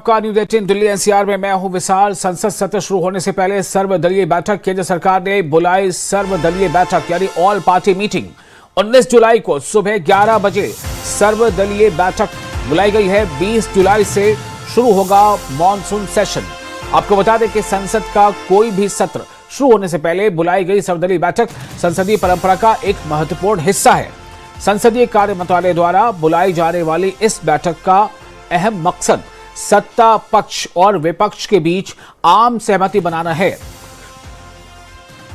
आपका news 18 Delhi NCR में मैं हूं विशाल। संसद सत्र शुरू होने से पहले सर्वदलीय बैठक। केंद्र सरकार ने बुलाई सर्वदलीय बैठक यानी ऑल पार्टी मीटिंग। 19 जुलाई को सुबह 11 बजे सर्वदलीय बैठक बुलाई गई है। 20 जुलाई से शुरू होगा मॉनसून सेशन। आपको बता दें कि संसद का कोई भी सत्र शुरू होने से पहले बुलाई गई सर्वदलीय बैठक संसदीय परंपरा का एक महत्वपूर्ण हिस्सा है। संसदीय कार्य मंत्रालय द्वारा बुलाई जाने वाली इस बैठक का अहम मकसद सत्ता पक्ष और विपक्ष के बीच आम सहमति बनाना है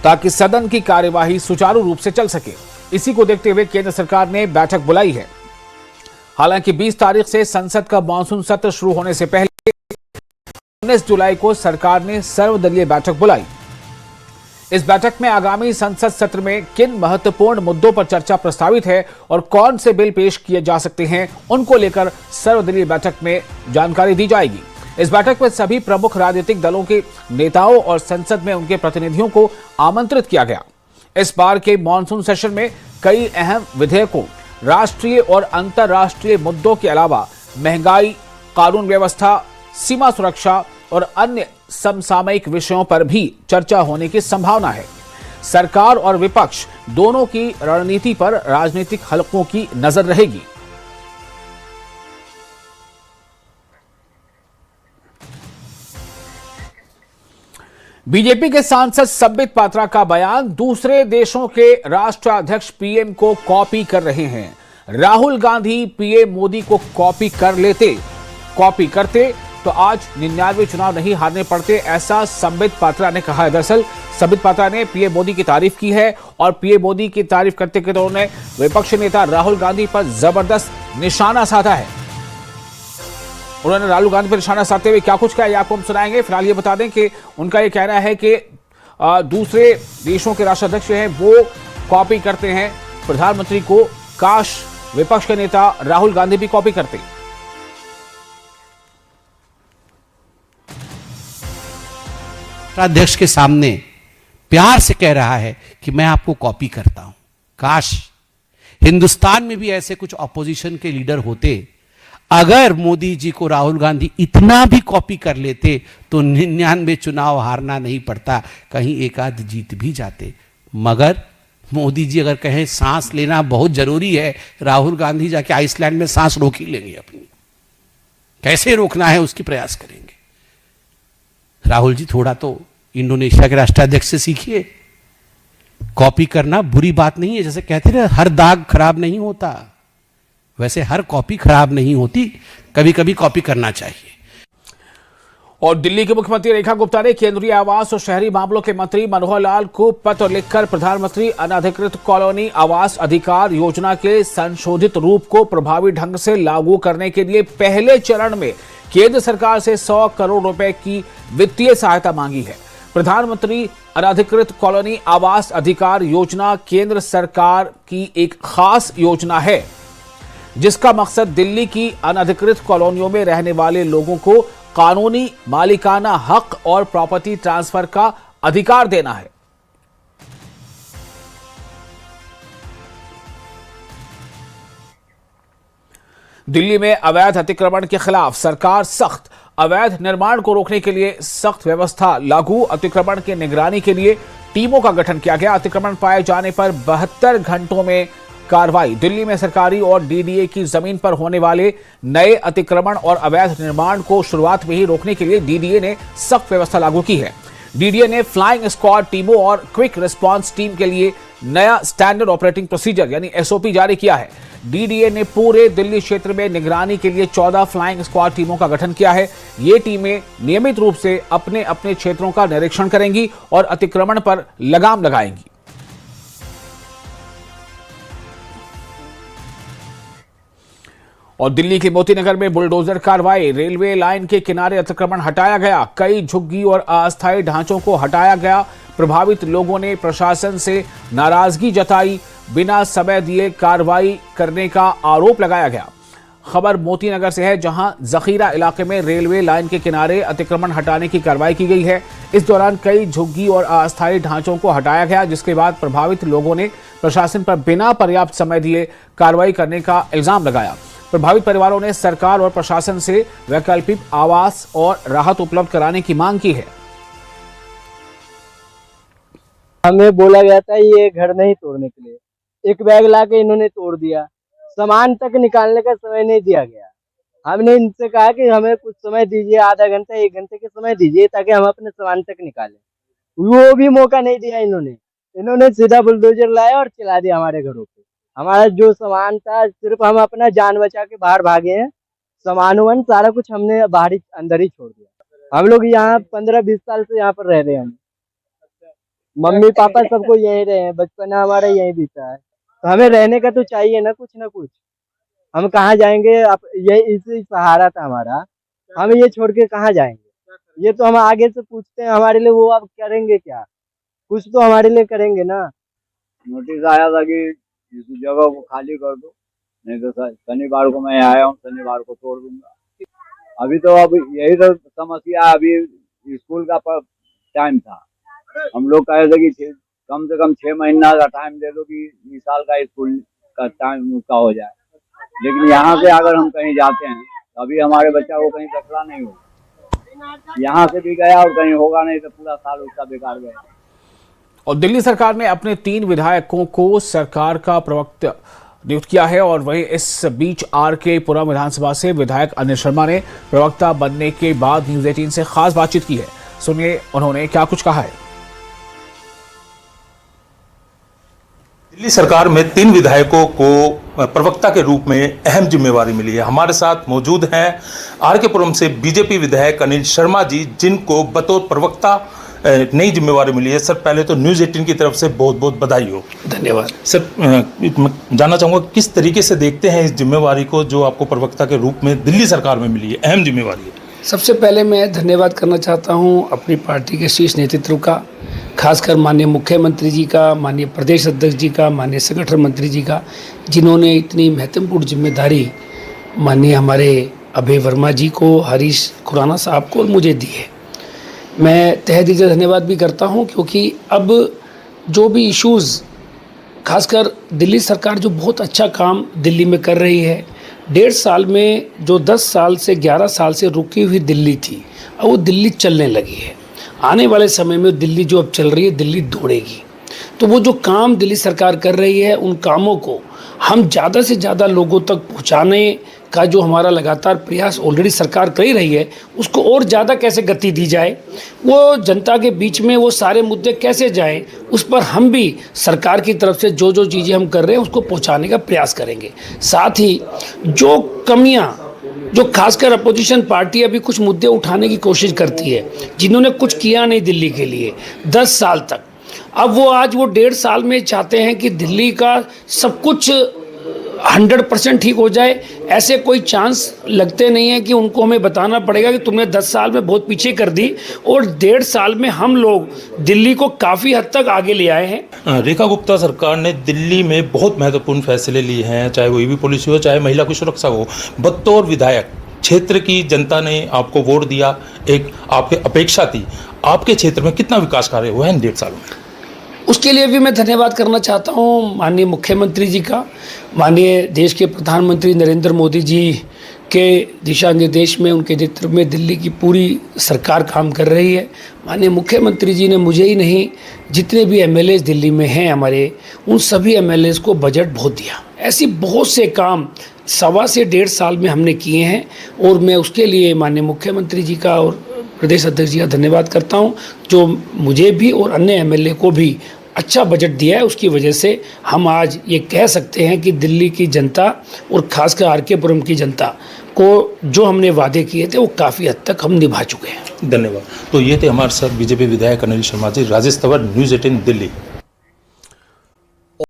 ताकि सदन की कार्यवाही सुचारू रूप से चल सके। इसी को देखते हुए केंद्र सरकार ने बैठक बुलाई है। हालांकि 20 तारीख से संसद का मानसून सत्र शुरू होने से पहले 19 जुलाई को सरकार ने सर्वदलीय बैठक बुलाई। इस बैठक में आगामी संसद सत्र में किन महत्वपूर्ण मुद्दों पर चर्चा प्रस्तावित है और कौन से बिल पेश किए जा सकते हैं, उनको लेकर सर्वदलीय बैठक में जानकारी दी जाएगी। इस बैठक में सभी प्रमुख राजनीतिक दलों के नेताओं और संसद में उनके प्रतिनिधियों को आमंत्रित किया गया। इस बार के मॉनसून सेशन में कई अहम विधेयकों, राष्ट्रीय और अंतर्राष्ट्रीय मुद्दों के अलावा महंगाई, कानून व्यवस्था, सीमा सुरक्षा और अन्य समसामयिक विषयों पर भी चर्चा होने की संभावना है। सरकार और विपक्ष दोनों की रणनीति पर राजनीतिक हलकों की नजर रहेगी। बीजेपी के सांसद संबित पात्रा का बयान दूसरे देशों के राष्ट्राध्यक्ष पीएम को कॉपी कर रहे हैं। राहुल गांधी पीएम मोदी को कॉपी करते तो आज 99 चुनाव नहीं हारने पड़ते, ऐसा संबित पात्रा ने कहा है। दरअसल संबित पात्रा ने पीएम मोदी की तारीफ की है और पीएम मोदी की तारीफ करते करते उन्होंने विपक्षी नेता राहुल गांधी पर जबरदस्त निशाना साधा है। उन्होंने राहुल गांधी पर निशाना साधते हुए क्या कुछ कहा, आपको हम सुनाएंगे। फिलहाल ये बता दें कि उनका ये कहना है कि दूसरे देशों के राष्ट्राध्यक्ष हैं वो कॉपी करते हैं प्रधानमंत्री को, काश विपक्ष के नेता राहुल गांधी भी कॉपी करते। अध्यक्ष के सामने प्यार से कह रहा है कि मैं आपको कॉपी करता हूं। काश हिंदुस्तान में भी ऐसे कुछ ऑपोजिशन के लीडर होते। अगर मोदी जी को राहुल गांधी इतना भी कॉपी कर लेते तो 99 चुनाव हारना नहीं पड़ता, कहीं एक आध जीत भी जाते। मगर मोदी जी अगर कहें सांस लेना बहुत जरूरी है, राहुल गांधी जाके आइसलैंड में सांस रोक ही लेंगे अपनी। कैसे रोकना है उसकी प्रयास करेंगे। राहुल जी थोड़ा तो इंडोनेशिया के राष्ट्राध्यक्ष से सीखिए। कॉपी करना बुरी बात नहीं है, जैसे कहते हैं हर दाग खराब नहीं होता, वैसे हर कॉपी खराब नहीं होती, कभी कभी कॉपी करना चाहिए। और दिल्ली के मुख्यमंत्री रेखा गुप्ता ने केंद्रीय आवास और शहरी मामलों के मंत्री मनोहर लाल को पत्र लिखकर प्रधानमंत्री अनधिकृत कॉलोनी आवास अधिकार योजना के संशोधित रूप को प्रभावी ढंग से लागू करने के लिए पहले चरण में केंद्र सरकार से 100 करोड़ रुपए की वित्तीय सहायता मांगी है। प्रधानमंत्री अनधिकृत कॉलोनी आवास अधिकार योजना केंद्र सरकार की एक खास योजना है जिसका मकसद दिल्ली की अनधिकृत कॉलोनियों में रहने वाले लोगों को कानूनी मालिकाना हक और प्रॉपर्टी ट्रांसफर का अधिकार देना है। दिल्ली में अवैध अतिक्रमण के खिलाफ सरकार सख्त। अवैध निर्माण को रोकने के लिए सख्त व्यवस्था लागू। अतिक्रमण की निगरानी के लिए टीमों का गठन किया गया। अतिक्रमण पाए जाने पर 72 घंटों में कार्रवाई। दिल्ली में सरकारी और डीडीए की जमीन पर होने वाले नए अतिक्रमण और अवैध निर्माण को शुरुआत में ही रोकने के लिए डीडीए ने सख्त व्यवस्था लागू की है। डीडीए ने फ्लाइंग स्क्वाड टीमों और क्विक रिस्पांस टीम के लिए नया स्टैंडर्ड ऑपरेटिंग प्रोसीजर यानी एसओपी जारी किया है। डीडीए ने पूरे दिल्ली क्षेत्र में निगरानी के लिए 14 फ्लाइंग स्क्वाड टीमों का गठन किया है। ये टीमें नियमित रूप से अपने अपने क्षेत्रों का निरीक्षण करेंगी और अतिक्रमण पर लगाम लगाएंगी। और दिल्ली के मोती नगर में बुलडोजर कार्रवाई। रेलवे लाइन के किनारे अतिक्रमण हटाया गया। कई झुग्गी और अस्थायी ढांचों को हटाया गया। प्रभावित लोगों ने प्रशासन से नाराजगी जताई। बिना समय दिए कार्रवाई करने का आरोप लगाया गया। खबर मोती नगर से है जहां जखीरा इलाके में रेलवे लाइन के किनारे अतिक्रमण हटाने की कार्रवाई की गई है। इस दौरान कई झुग्गी और अस्थायी ढांचों को हटाया गया, जिसके बाद प्रभावित लोगों ने प्रशासन पर बिना पर्याप्त समय दिए कार्रवाई करने का इल्जाम लगाया। प्रभावित परिवारों ने सरकार और प्रशासन से वैकल्पिक आवास और राहत उपलब्ध कराने की मांग की है। हमें बोला गया था ये घर नहीं तोड़ने के लिए, एक बैग लाके इन्होंने तोड़ दिया। सामान तक निकालने का समय नहीं दिया गया। हमने इनसे कहा कि हमें कुछ समय दीजिए, आधा घंटा 1 घंटे के समय दीजिए ताकि हम अपने सामान तक निकालें। वो भी मौका नहीं दिया इन्होंने सीधा बुलडोजर लाया और चला दिया हमारे घरों पे। हमारा जो सामान था सिर्फ हम अपना जान बचा के बाहर भागे हैं। सामान वामान सारा कुछ हमने बाहर ही अंदर ही छोड़ दिया। हम लोग यहाँ 15-20 साल से यहाँ पर रह रहे हैं। मम्मी पापा सबको यहीं रहे हैं, बचपना हमारा यहीं बीता है। तो हमें रहने का तो चाहिए ना कुछ। हम कहाँ जाएंगे? अब यही इसी सहारा था हमारा, हम ये छोड़ के कहाँ जाएंगे? ये तो हम आगे से पूछते हैं हमारे लिए, वो अब करेंगे क्या? कुछ तो हमारे लिए करेंगे ना। नोटिस आया था कि इस जगह को खाली कर दो, नहीं तो शनिवार को मैं आया हूँ, शनिवार को तोड़ दूंगा। अभी तो अब यही तो समस्या है। अभी स्कूल का टाइम था, हम लोग कह रहे थे कि कम से कम 6 महीना का टाइम दे दो कि इस साल का स्कूल का टाइम का हो जाए। लेकिन यहाँ से अगर हम कहीं जाते हैं तो अभी हमारे बच्चा को कहीं दखला नहीं होगा। यहाँ से भी गया और कहीं होगा नहीं तो पूरा साल उसका बेकार गया। और दिल्ली सरकार ने अपने 3 विधायकों को सरकार का प्रवक्ता नियुक्त किया है। और वहीं इस बीच आरके पुरम विधानसभा से विधायक अनिल शर्मा ने प्रवक्ता बनने के बाद न्यूज 18 से खास बातचीत की है। सुनिए उन्होंने क्या कुछ कहा है। दिल्ली सरकार में 3 विधायकों को प्रवक्ता के रूप में अहम जिम्मेवारी मिली है। हमारे साथ मौजूद हैं आरके पुरम से बीजेपी विधायक अनिल शर्मा जी, जिनको बतौर प्रवक्ता नई जिम्मेवारी मिली है। सर, पहले तो न्यूज़ 18 की तरफ से बहुत बहुत बधाई हो। धन्यवाद। सर, जानना चाहूँगा किस तरीके से देखते हैं इस जिम्मेवारी को जो आपको प्रवक्ता के रूप में दिल्ली सरकार में मिली है, अहम जिम्मेवारी है। सबसे पहले मैं धन्यवाद करना चाहता हूं अपनी पार्टी के शीर्ष नेतृत्व का, खासकर माननीय मुख्यमंत्री जी का, माननीय प्रदेश अध्यक्ष जी का, माननीय संगठन मंत्री जी का, जिन्होंने इतनी महत्वपूर्ण जिम्मेदारी माननीय हमारे अभय वर्मा जी को, हरीश खुराना साहब को और मुझे दी है। मैं तहे दिल से धन्यवाद भी करता हूं, क्योंकि अब जो भी इश्यूज़, खासकर दिल्ली सरकार जो बहुत अच्छा काम दिल्ली में कर रही है, 1.5 साल में जो 10 साल से 11 साल से रुकी हुई दिल्ली थी, अब वो दिल्ली चलने लगी है। आने वाले समय में दिल्ली जो अब चल रही है, दिल्ली दौड़ेगी। तो वो जो काम दिल्ली सरकार कर रही है, उन कामों को हम ज़्यादा से ज़्यादा लोगों तक पहुंचाने का जो हमारा लगातार प्रयास ऑलरेडी सरकार कर ही रही है, उसको और ज़्यादा कैसे गति दी जाए, वो जनता के बीच में वो सारे मुद्दे कैसे जाएं, उस पर हम भी सरकार की तरफ से जो जो चीज़ें हम कर रहे हैं उसको पहुंचाने का प्रयास करेंगे। साथ ही जो कमियां, जो खासकर अपोजिशन पार्टी अभी कुछ मुद्दे उठाने की कोशिश करती है, जिन्होंने कुछ किया नहीं दिल्ली के लिए 10 साल तक, अब वो आज वो 1.5 साल में चाहते हैं कि दिल्ली का सब कुछ 100% ठीक हो जाए। ऐसे कोई चांस लगते नहीं है कि उनको हमें बताना पड़ेगा कि तुमने 10 साल में बहुत पीछे कर दी, और 1.5 साल में हम लोग दिल्ली को काफ़ी हद तक आगे ले आए हैं। रेखा गुप्ता सरकार ने दिल्ली में बहुत महत्वपूर्ण फैसले लिए हैं, चाहे वो ईवी पॉलिसी हो, चाहे महिला की सुरक्षा हो। बतौर विधायक क्षेत्र की जनता ने आपको वोट दिया, एक आपकी अपेक्षा थी। आपके क्षेत्र में कितना विकास कार्य हुआ है इन 1.5 सालों में? उसके लिए भी मैं धन्यवाद करना चाहता हूँ माननीय मुख्यमंत्री जी का, माननीय देश के प्रधानमंत्री नरेंद्र मोदी जी के दिशा निर्देश में, उनके नेतृत्व में दिल्ली की पूरी सरकार काम कर रही है। माननीय मुख्यमंत्री जी ने मुझे ही नहीं, जितने भी एमएलएज दिल्ली में हैं हमारे, उन सभी एमएलएज को बजट बहुत दिया। ऐसी बहुत से काम 1.25 से 1.5 साल में हमने किए हैं, और मैं उसके लिए माननीय मुख्यमंत्री जी का और प्रदेश अध्यक्ष जी का धन्यवाद करता हूं, जो मुझे भी और अन्य एमएलए को भी अच्छा बजट दिया है। उसकी वजह से हम आज ये कह सकते हैं कि दिल्ली की जनता और खासकर आरके पुरम की जनता को जो हमने वादे किए थे वो काफ़ी हद तक हम निभा चुके हैं। धन्यवाद। तो ये थे हमारे साथ बीजेपी विधायक अनिल शर्मा जी, राजेश तंवर, न्यूज़ 18 दिल्ली।